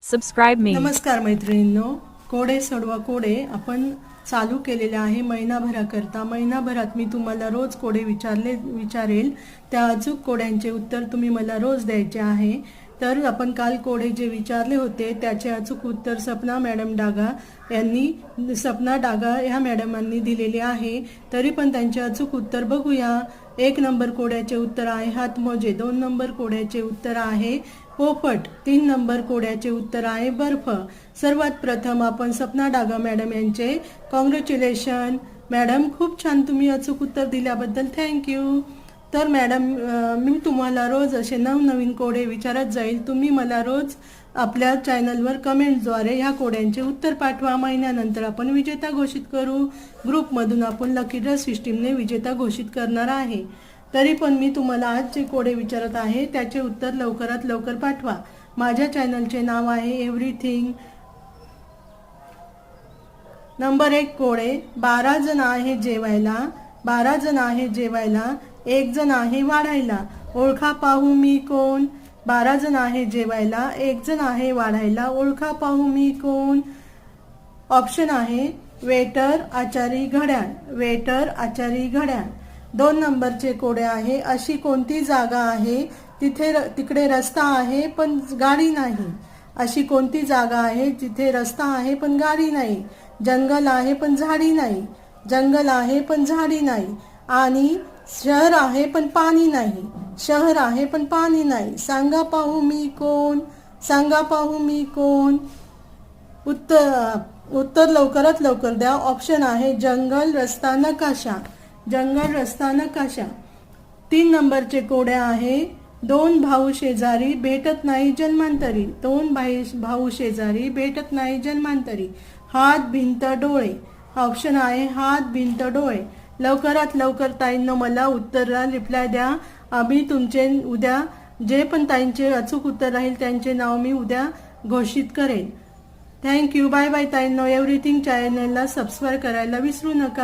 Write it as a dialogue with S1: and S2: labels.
S1: Subscribe me.
S2: नमस्कार मैत्रिणींनो, कोडे सोडवा कोडे आपण चालू केलेले आहे महिनाभराकरता। महिनाभरात मी तुम्हाला रोज कोडे विचारेल, त्या अचूक कोड्यांचे उत्तर तुम्ही मला रोज द्यायचे आहे। तर आपण काल कोडे जे विचारले होते त्याचे अचूक उत्तर सपना डागा ह्या मॅडमांनी दिलेले आहे। तरी पण त्यांचे अचूक उत्तर बघूया। 1 नंबर कोड्याचे उत्तर आहे हातमोजे, 2 नंबर कोड्याचे उत्तर आहे पोपट, 3 नंबर कोड्याचे उत्तर आहे बर्फ। सर्वात प्रथम आपण सपना डागा मॅडम यांचे कॉंग्रॅच्युलेशन मॅडम, खूप छान तुम्ही अचूक उत्तर दिल्याबद्दल थँक्यू। तर मॅडम, मी तुम्हाला रोज असे नवनवीन कोडे विचारत जाईल। तुम्ही मला रोज आपल्या चॅनलवर कमेंटद्वारे ह्या कोड्यांचे उत्तर पाठवा। महिन्यानंतर आपण विजेता घोषित करू। ग्रुपमधून आपण लकी ड्रॉ सिस्टीमने विजेता घोषित करणार आहे। तरी पण मी तुम्हाला आज जे कोडे विचारत आहे त्याचे उत्तर लवकरात लवकर पाठवा। माझ्या चॅनलचे नाव आहे एव्हरीथिंग। नंबर 1 कोडे, 12 जण आहे जेवायला, 12 जण आहे जेवायला, 1 जण आहे वाढायला, ओळखा पाहू मी कोण। 12 जण आहे जेवायला, 1 जण आहे वाढायला, ओळखा पाहू मी कोण। ऑप्शन आहे वेटर, आचारी, घड्याळ, वेटर, आचारी, घड्याळ। 2 नंबरचे कोडे आहे, अशी कोणती जागा आहे तिकडे रस्ता आहे पण गाडी नाही। अशी कोणती जागा आहे जिथे रस्ता आहे पण गाडी नाही। जंगल आहे पण झाडी नाही, जंगल आहे पण झाडी नाही। आणि शहर आहे पण पाणी नाही, शहर आहे पण पाणी नाही। सांगा पाहू मी कोण, सांगा पाहू मी कोण। उत्तर लवकरात लवकर द्या। ऑप्शन आहे जंगल, रस्ता, नकाशा, जंगल, रस्ता, नकाशा। 3 नंबरचे कोडे आहे, 2 भाऊ शेजारी भेटत नाही जन्मांतरी, 2 भाऊ शेजारी भेटत नाही जन्मांतरी। हात, भिंत, डोळे। ऑप्शन आहे हात, भिंत, डोळे। लवकरात लवकर ताईंनो मला उत्तरला रिप्लाय द्या। आम्ही तुमचे उद्या जे पण ताईंचे अचूक उत्तर राहील त्यांचे नाव मी उद्या घोषित करेन। थँक्यू, बाय बाय ताईंनो। एव्हरीथिंग चॅनलला सबस्क्राईब करायला विसरू नका।